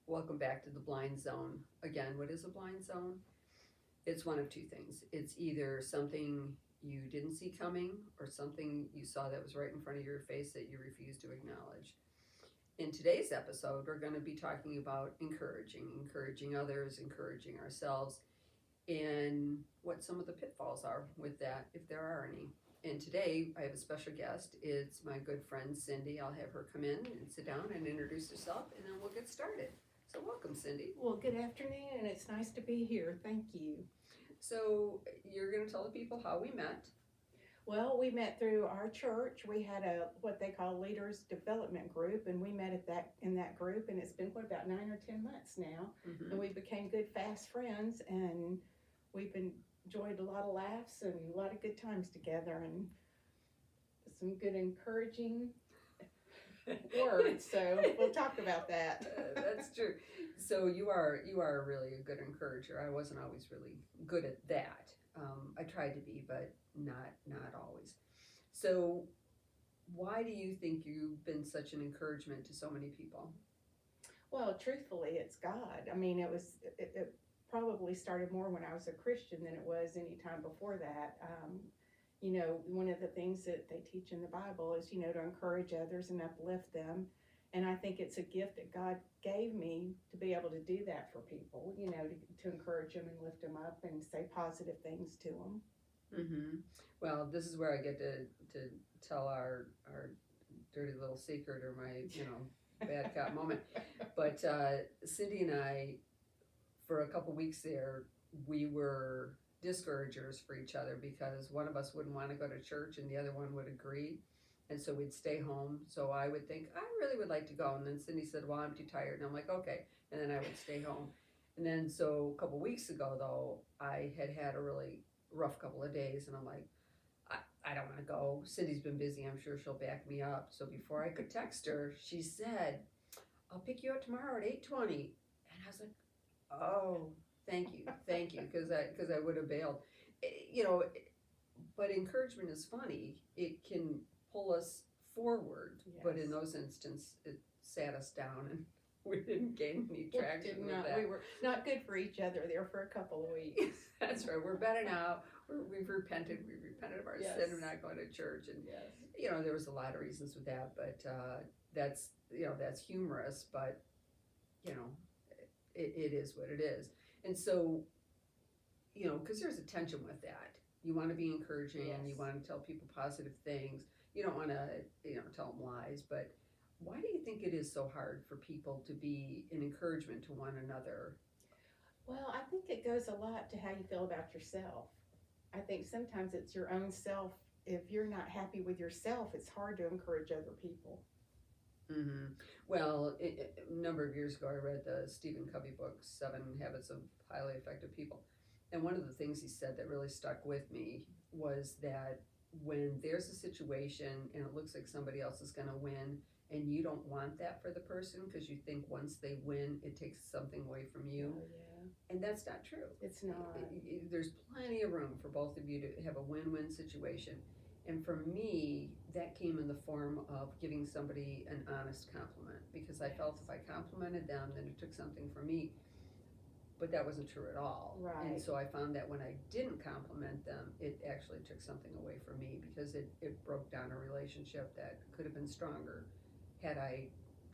Welcome back to the blind zone. Again, what is a blind zone? It's one of two things. It's either something you didn't see coming or something you saw that was right in front of your face that you refuse to acknowledge. In today's episode, we're going to be talking about encouraging others, encouraging ourselves, and what some of the pitfalls are with that, if there are any. And today, I have a special guest. It's my good friend Cindy. I'll have her come in and sit down and introduce herself, and then we'll get started. So welcome, Cindy. Well, good afternoon, and it's nice to be here. Thank you. So you're going to tell the people how we met. Well, we met through our church. We had a what they call leaders development group, and we met in that group, and it's been about 9 or 10 months now, and we became good fast friends, and we've enjoyed a lot of laughs and a lot of good times together, and some good encouraging words. So we'll talk about that. That's true. So you are really a good encourager. I wasn't always really good at that. I tried to be, but not always. So why do you think you've been such an encouragement to so many people? Well, truthfully, it's God. I mean, it probably started more when I was a Christian than it was any time before that. One of the things that they teach in the Bible is, to encourage others and uplift them. And I think it's a gift that God gave me to be able to do that for people, to encourage them and lift them up and say positive things to them. Mm-hmm. Well, this is where I get to tell our dirty little secret or my bad cop moment. But Cindy and I, for a couple weeks there, we were discouragers for each other because one of us wouldn't want to go to church and the other one would agree. And so we'd stay home. So I would think, I really would like to go. And then Cindy said, well, I'm too tired. And I'm like, okay. And then I would stay home. And then so a couple weeks ago, though, I had a really rough couple of days. And I'm like, I don't want to go. Cindy's been busy. I'm sure she'll back me up. So before I could text her, she said, I'll pick you up tomorrow at 8:20. And I was like, oh, thank you, because I would have bailed. But encouragement is funny. It can pull us forward, Yes. But in those instances, it sat us down, and we didn't gain any traction with that. We were not good for each other there for a couple of weeks. That's right. We're better now. We've repented. We've repented of our Yes. sin of not going to church, and Yes. there was a lot of reasons with that. But that's humorous, but it is what it is. And so, because there's a tension with that. You want to be encouraging, Yes. you want to tell people positive things. You don't want to, tell them lies. But why do you think it is so hard for people to be an encouragement to one another? Well, I think it goes a lot to how you feel about yourself. I think sometimes it's your own self. If you're not happy with yourself, it's hard to encourage other people. Mm-hmm. Well, a number of years ago, I read the Stephen Covey book, 7 Habits of Highly Effective People. And one of the things he said that really stuck with me was that when there's a situation and it looks like somebody else is going to win and you don't want that for the person because you think once they win, it takes something away from you. Oh, yeah. And that's not true. It's not. There's plenty of room for both of you to have a win-win situation. And for me, that came in the form of giving somebody an honest compliment because I felt if I complimented them, then it took something from me. But that wasn't true at all. Right. And so I found that when I didn't compliment them, it actually took something away from me because it broke down a relationship that could have been stronger had I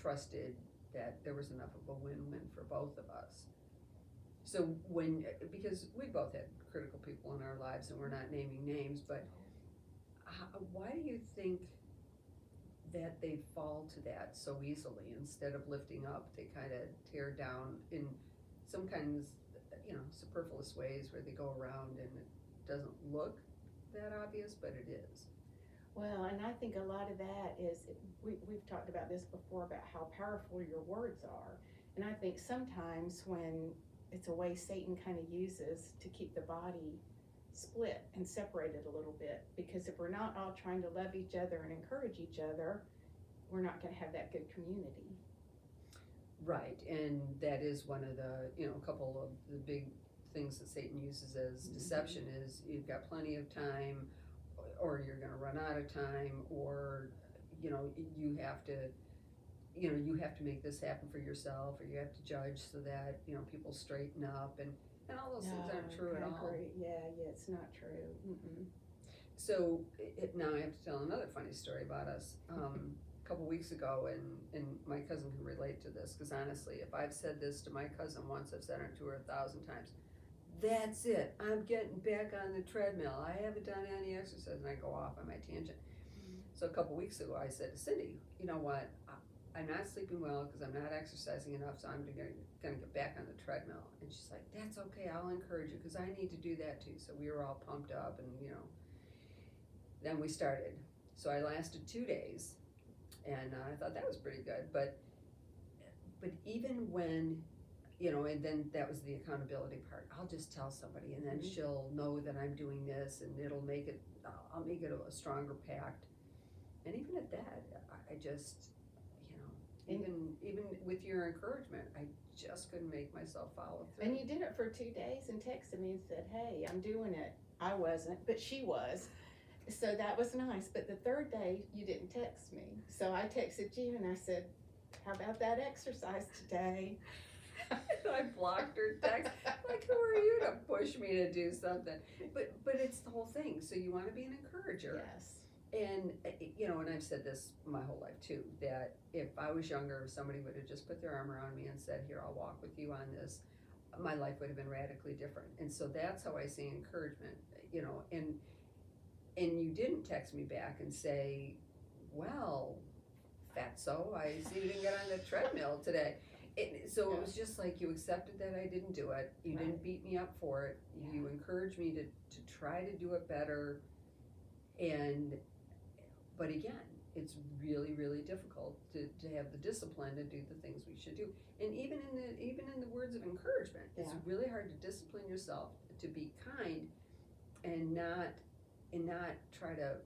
trusted that there was enough of a win-win for both of us. So because we both had critical people in our lives and we're not naming names, but why do you think that they fall to that so easily? Instead of lifting up, they kind of tear down in some kinds, superfluous ways where they go around and it doesn't look that obvious, but it is. Well, and I think a lot of that is, we've talked about this before, about how powerful your words are. And I think sometimes when it's a way Satan kind of uses to keep the body split and separated a little bit, because if we're not all trying to love each other and encourage each other, we're not going to have that good community. Right, and that is one of the, a couple of the big things that Satan uses as deception is you've got plenty of time, or you're going to run out of time, or you have to you have to make this happen for yourself, or you have to judge so that, people straighten up, and all those things aren't true at all. Agree. Yeah, it's not true. Mm-mm. So now I have to tell another funny story about us. A couple weeks ago, and my cousin can relate to this, because honestly, if I've said this to my cousin once, I've said it to her 1,000 times. That's it. I'm getting back on the treadmill. I haven't done any exercise, and I go off on my tangent. So a couple weeks ago, I said to Cindy, you know what? I'm not sleeping well because I'm not exercising enough, so I'm going to get back on the treadmill. And she's like, that's okay. I'll encourage you, because I need to do that too. So we were all pumped up, and then we started. So I lasted 2 days, and I thought that was pretty good. But even when, and then that was the accountability part. I'll just tell somebody, and then she'll know that I'm doing this, and I'll make it a stronger pact. And even at that, I just, even with your encouragement, I just couldn't make myself follow through. And you did it for 2 days and texted me and said, hey, I'm doing it. I wasn't, but she was. So that was nice. But the third day, you didn't text me. So I texted you and I said, how about that exercise today? I blocked her text. Like, who are you to push me to do something? But it's the whole thing. So you want to be an encourager. Yes. And, and I've said this my whole life too, that if I was younger, if somebody would have just put their arm around me and said, here, I'll walk with you on this, my life would have been radically different. And so that's how I see encouragement, and you didn't text me back and say, well, fatso, I see you didn't get on the treadmill today. So it was just like you accepted that I didn't do it. You didn't beat me up for it. Yeah. You encouraged me to try to do it better. But again, it's really, really difficult to have the discipline to do the things we should do. And even in the words of encouragement, it's really hard to discipline yourself to be kind and not try to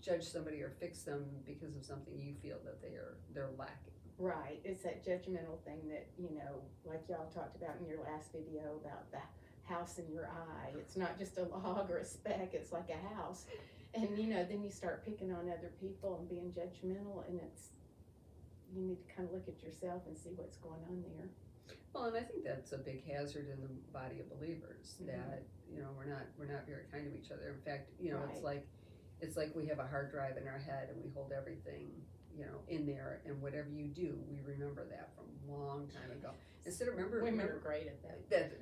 judge somebody or fix them because of something you feel that they're lacking. Right. It's that judgmental thing that, like y'all talked about in your last video about the house in your eye. It's not just a log or a speck, it's like a house. And, then you start picking on other people and being judgmental, and you need to kind of look at yourself and see what's going on there. Well, and I think that's a big hazard in the body of believers, that, we're not very kind to each other. In fact, it's like we have a hard drive in our head and we hold everything, in there, and whatever you do, we remember that from a long time ago. Instead of Women are great at that.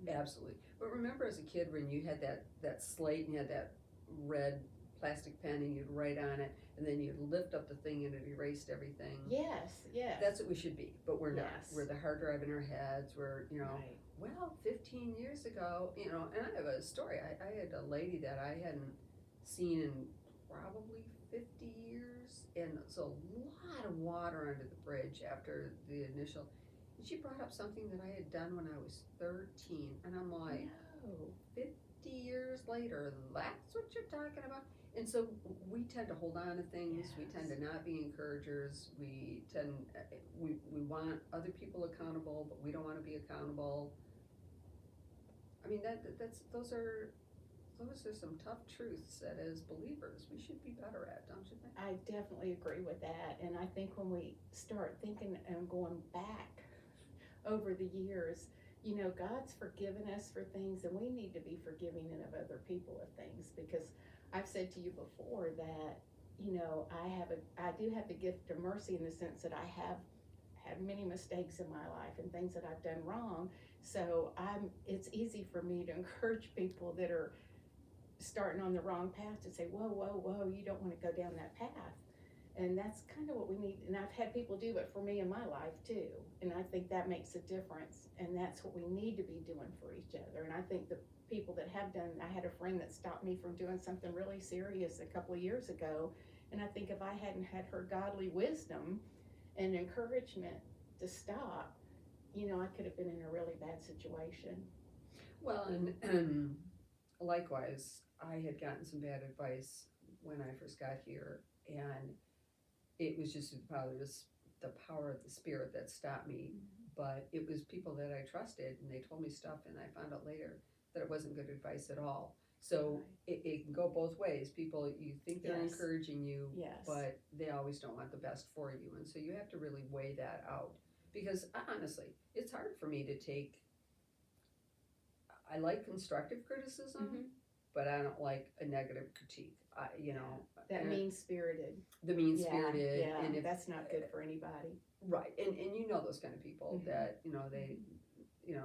Absolutely. But remember as a kid when you had that slate and you had that red plastic pen and you'd write on it, and then you'd lift up the thing and it erased everything. Yes. That's what we should be, but we're not. Yes. We're the hard drive in our heads. We're, Right. well, 15 years ago, and I have a story. I had a lady that I hadn't seen in probably 50 years, and it's a lot of water under the bridge after the initial, and she brought up something that I had done when I was 13, and I'm like, No. 50 years later, that's what you're talking about? And so we tend to hold on to things. We tend to not be encouragers. We want other people accountable, but we don't want to be accountable. I mean, those are some tough truths that as believers we should be better at, don't you think? I definitely agree with that. And I think when we start thinking and going back over the years, God's forgiven us for things, and we need to be forgiving of other people of things, because I've said to you before that, I do have the gift of mercy in the sense that I have had many mistakes in my life and things that I've done wrong. So it's easy for me to encourage people that are starting on the wrong path to say, whoa, you don't want to go down that path. And that's kind of what we need. And I've had people do it for me in my life too. And I think that makes a difference. And that's what we need to be doing for each other. And I think the people that have done, I had a friend that stopped me from doing something really serious a couple of years ago. And I think if I hadn't had her godly wisdom and encouragement to stop, I could have been in a really bad situation. Well, and likewise, I had gotten some bad advice when I first got here, and it was just the power of the Spirit that stopped me. But it was people that I trusted, and they told me stuff, and I found out later that it wasn't good advice at all. So it can go both ways. People, you think they're Yes. encouraging you, Yes. but they always don't want the best for you. And so you have to really weigh that out. Because honestly, it's hard for me to take, I like constructive criticism, Mhm. but I don't like a negative critique. That and mean spirited. the mean spirited. Yeah, And if, that's not good for anybody. right. And you know those kind of people Mhm. that,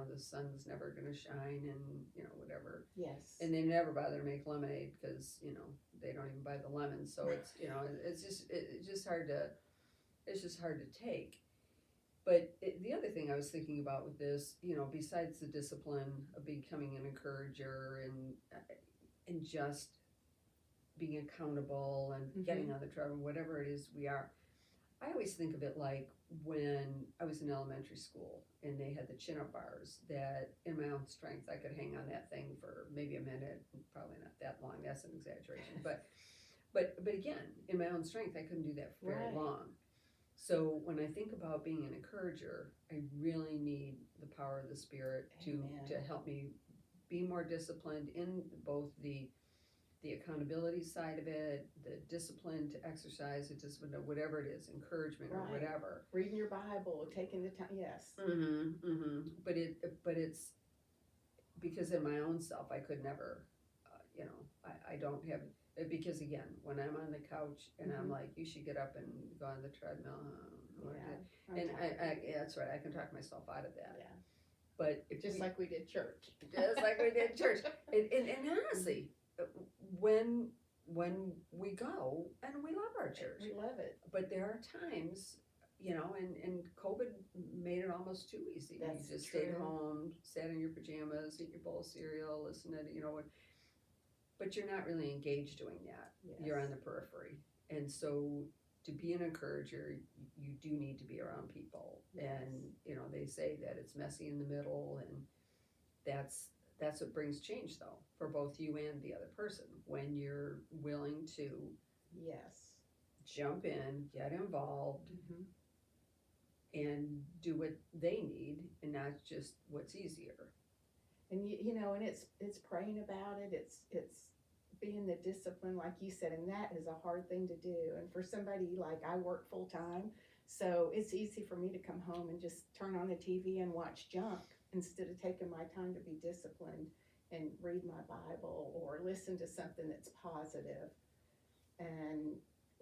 the sun's never going to shine and, whatever. Yes. And they never bother to make lemonade because, they don't even buy the lemons. So it's, it's just hard to take. But the other thing I was thinking about with this, besides the discipline of becoming an encourager and just being accountable and getting on the trail, whatever it is we are, I always think of it like when I was in elementary school and they had the chin-up bars that in my own strength I could hang on that thing for maybe a minute, probably not that long, that's an exaggeration, but again, in my own strength I couldn't do that for very Right. long. So when I think about being an encourager, I really need the power of the Spirit to help me be more disciplined in both the accountability side of it, the discipline to exercise, the discipline to whatever it is, encouragement or Right. whatever. Reading your Bible, taking the time. Yes. But it's because in my own self I could never, I don't have. Because again, when I'm on the couch and I'm like, you should get up and go on the treadmill, and that's right, I can talk myself out of that. Yeah. But if Just like we did church. Just like we did church, and honestly, when we go and we love our church, We love it. but there are times, and COVID made it almost too easy. That's you just true. stayed home, sat in your pajamas, ate your bowl of cereal, listened to but you're not really engaged doing that. Yes. You're on the periphery. And so to be an encourager, you do need to be around people. Yes. And, they say that it's messy in the middle, and that's what brings change, though, for both you and the other person, when you're willing to Yes. jump in, get involved, Mm-hmm. and do what they need and not just what's easier. And and it's praying about it. It's being the discipline, like you said, and that is a hard thing to do. And for somebody like I work full time, so it's easy for me to come home and just turn on the TV and watch junk instead of taking my time to be disciplined and read my Bible or listen to something that's positive. And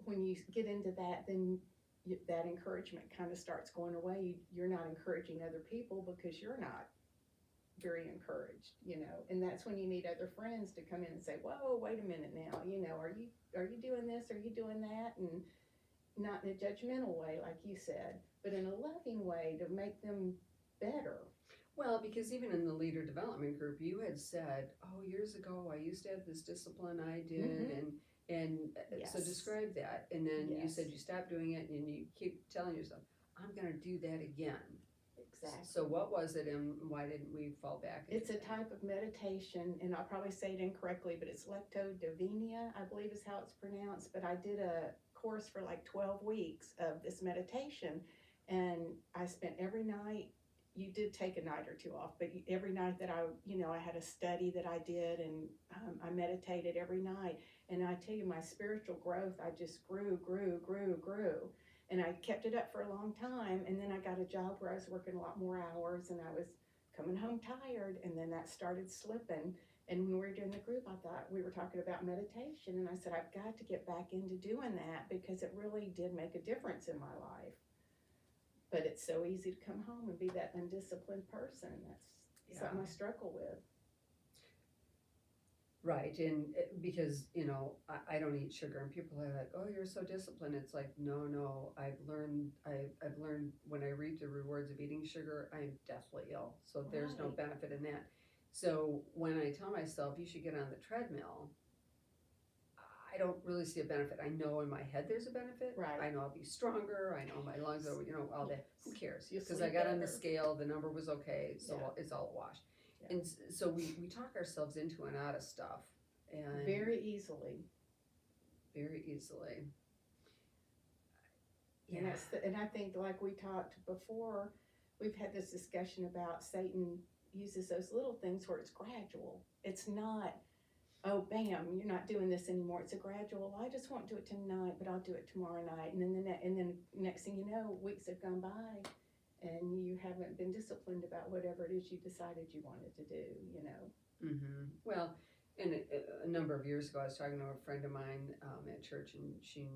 when you get into that, then that encouragement kind of starts going away. You're not encouraging other people because you're not very encouraged, and that's when you need other friends to come in and say, whoa, wait a minute now, are you doing this, are you doing that, and not in a judgmental way like you said, but in a loving way to make them better. Well, because even in the leader development group, you had said, years ago I used to have this discipline I did, and Yes. So describe that, and then you Yes. said you stopped doing it and you keep telling yourself, I'm going to do that again. Exactly. So what was it, and why didn't we fall back? It's a type of meditation, and I'll probably say it incorrectly, but it's lectodivina, I believe is how it's pronounced. But I did a course for like 12 weeks of this meditation, and I spent every night. You did take a night or two off, but every night that I had a study that I did, and I meditated every night. And I tell you, my spiritual growth, I just grew. And I kept it up for a long time, and then I got a job where I was working a lot more hours, and I was coming home tired, and then that started slipping. And when we were doing the group, I thought we were talking about meditation, and I said, I've got to get back into doing that because it really did make a difference in my life. But it's so easy to come home and be that undisciplined person. That's something I struggle with. Right, and because, I don't eat sugar, and people are like, you're so disciplined. It's like, no, I've learned when I reap the rewards of eating sugar, I'm deathly ill. So there's no Right. benefit in that. So when I tell myself you should get on the treadmill, I don't really see a benefit. I know in my head there's a benefit. Right. I know I'll be stronger. I know my lungs are, all that. Who cares? You'll Because I sleep got on the better. scale, the number was okay, so Yeah. it's all a wash. Yeah. And so we talk ourselves into and out of stuff. And Very easily. very easily. And and I think, like we talked before, we've had this discussion about Satan uses those little things where it's gradual. It's not oh, bam, you're not doing this anymore. It's a gradual, I just won't do it tonight, but I'll do it tomorrow night. And then next thing you know, weeks have gone by and you haven't been disciplined about whatever it is you decided you wanted to do, you know. Well, and a number of years ago, I was talking to a friend of mine at church, and she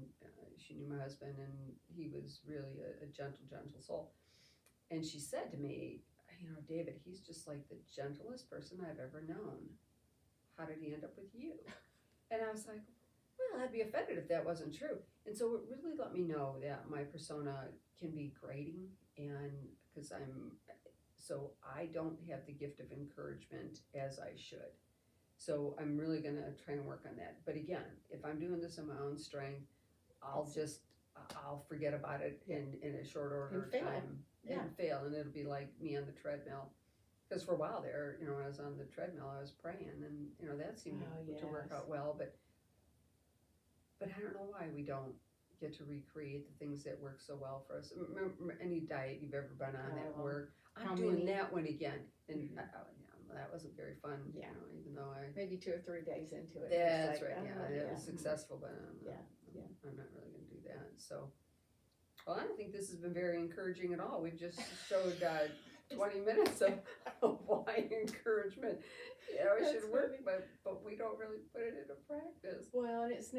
knew my husband, and he was really a gentle soul. And she said to me, you know, David, he's just like the gentlest person I've ever known. How did he end up with you? And I was like, well, I'd be offended if that wasn't true. And so it really let me know that my persona can be grating, and because I don't have the gift of encouragement as I should. So I'm really going to try and work on that. But again, if I'm doing this in my own strength, I'll forget about it in a short order of time and fail. And it'll be like me on the treadmill. Because for a while there, you know, when I was on the treadmill, I was praying, and you know that seemed to work out well. But I don't know why we don't get to recreate the things that work so well for us. Remember any diet you've ever been on that worked? I'm doing that one again, and that wasn't very fun. Yeah. You know, even though I maybe 2 or 3 days into it. That's like, right. It was successful, but I'm not really going to do that. So, well, I don't think this has been very encouraging at all. We've just showed 20 minutes of why encouragement, you know, it should work, but we don't really put it into practice. Well, and it's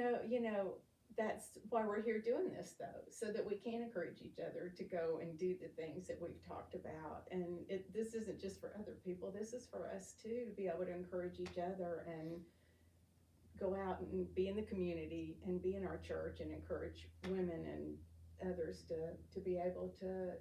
that's why we're here doing this, though, so that we can encourage each other to go and do the things that we've talked about. And this isn't just for other people. This is for us, too, to be able to encourage each other and go out and be in the community and be in our church and encourage women and others to be able to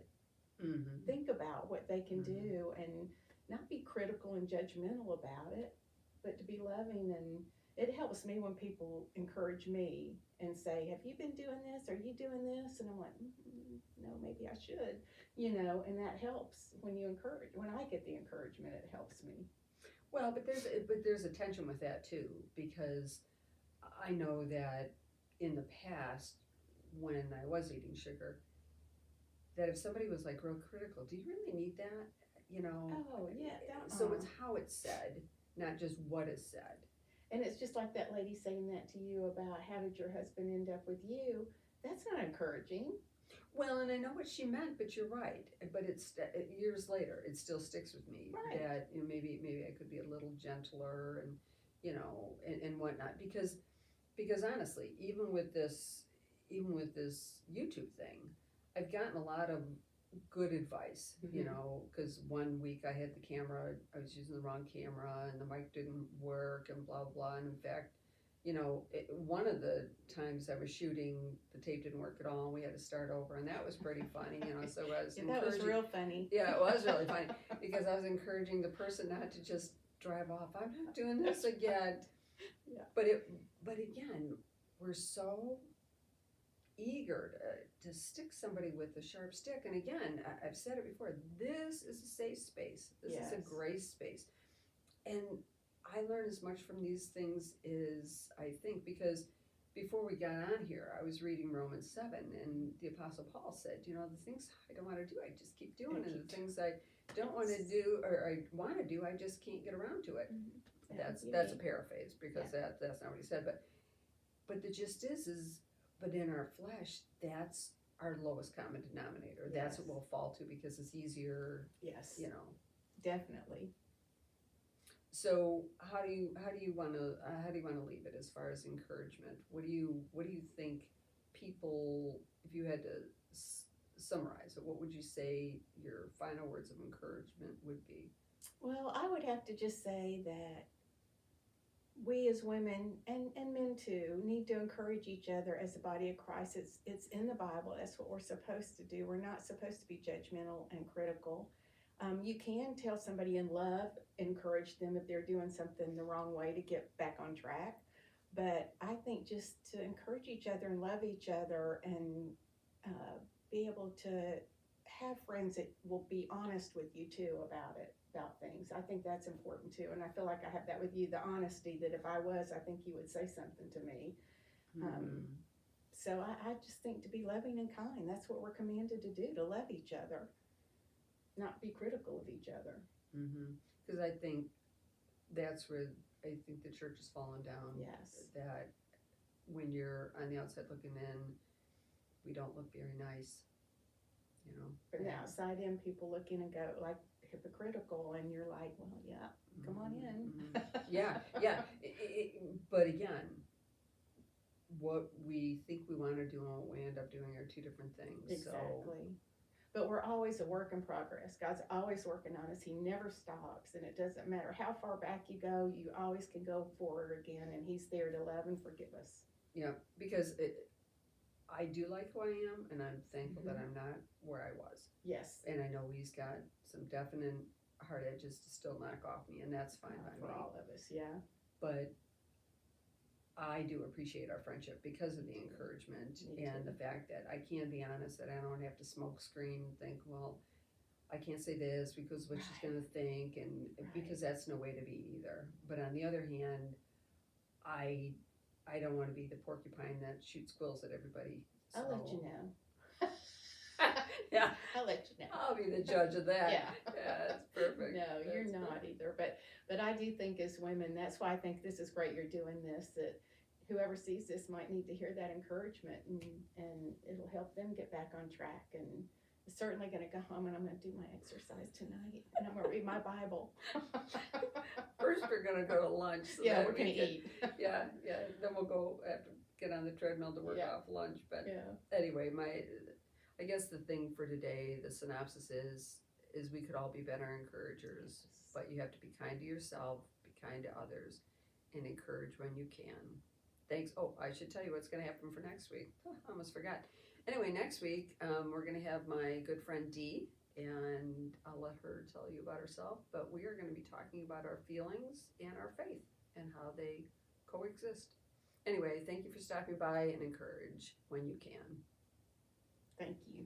think about what they can do and not be critical and judgmental about it, but to be loving. And it helps me when people encourage me and say, have you been doing this? Are you doing this? And I'm like, no, maybe I should, you know, and that helps when you encourage. When I get the encouragement, it helps me. Well, but there's a tension with that too, because I know that in the past, when I was eating sugar, that if somebody was like real critical, do you really need that? You know? Oh, yeah. So it's how it's said, not just what is said. And it's just like that lady saying that to you about how did your husband end up with you? That's not encouraging. Well, and I know what she meant, but you're right. But it's years later, it still sticks with me that you know, maybe I could be a little gentler and you know and whatnot because honestly, even with this YouTube thing, I've gotten a lot of good advice, you know, because one week I had the camera, I was using the wrong camera and the mic didn't work and blah, blah. And in fact, you know, one of the times I was shooting, the tape didn't work at all and we had to start over. And that was pretty funny, you know, so I was that was real funny. Yeah, it was really funny because I was encouraging the person not to just drive off. I'm not doing this again. Yeah. But again, we're so eager to stick somebody with a sharp stick. And again, I've said it before, this is a safe space. This is a grace space. And I learn as much from these things as I think, because before we got on here, I was reading Romans 7, and the Apostle Paul said, you know, the things I don't want to do, I just keep doing, and the things I don't want to do, or I want to do, I just can't get around to it. That's a paraphrase, because that's not what he said, but the gist is, but in our flesh, that's our lowest common denominator. That's what we'll fall to because it's easier. Yes. You know. Definitely. So how do you want to leave it as far as encouragement? What do you think people, if you had to summarize it, what would you say your final words of encouragement would be? Well, I would have to just say that we as women and men too need to encourage each other as the body of Christ. It's in the Bible. That's what we're supposed to do. We're not supposed to be judgmental and critical. You can tell somebody in love, encourage them if they're doing something the wrong way to get back on track. But I think just to encourage each other and love each other and be able to have friends that will be honest with you too about things. I think that's important too. And I feel like I have that with you, the honesty that if I was, I think you would say something to me. So I just think to be loving and kind, that's what we're commanded to do, to love each other, not be critical of each other. Because I think that's where I think the church has fallen down. Yes. That when you're on the outside looking in, we don't look very nice, you know. From the outside in, people looking and go like hypocritical, and you're like, well, yeah, come on in. Yeah. But again, what we think we want to do and what we end up doing are two different things. Exactly. But we're always a work in progress. God's always working on us. He never stops, and it doesn't matter how far back you go, you always can go forward again, and He's there to love and forgive us. Yeah, because I do like who I am, and I'm thankful that I'm not where I was. Yes. And I know He's got some definite hard edges to still knock off me, and that's fine by For me. all of us, yeah. But I do appreciate our friendship because of the encouragement and the fact that I can be honest, that I don't have to smoke screen and think, well, I can't say this because what she's going to think, and because that's no way to be either. But on the other hand, I don't want to be the porcupine that shoots quills at everybody. So. I'll let you know. Yeah, I'll let you know. I'll be the judge of that. Yeah, that's perfect. No, you're That's not perfect. either. But I do think as women, that's why I think this is great. You're doing this. That whoever sees this might need to hear that encouragement, and it'll help them get back on track. And I'm certainly going to go home and I'm going to do my exercise tonight, and I'm going to read my Bible. First, we're going to go to lunch. So Yeah, that we're we going to can- eat. Yeah. Then we'll go have to get on the treadmill to work Yeah. off lunch. But Yeah. anyway, I guess the thing for today, the synopsis is we could all be better encouragers, but you have to be kind to yourself, be kind to others, and encourage when you can. Thanks. Oh, I should tell you what's going to happen for next week. Oh, I almost forgot. Anyway, next week we're going to have my good friend Dee, and I'll let her tell you about herself. But we are going to be talking about our feelings and our faith and how they coexist. Anyway, thank you for stopping by, and encourage when you can. Thank you.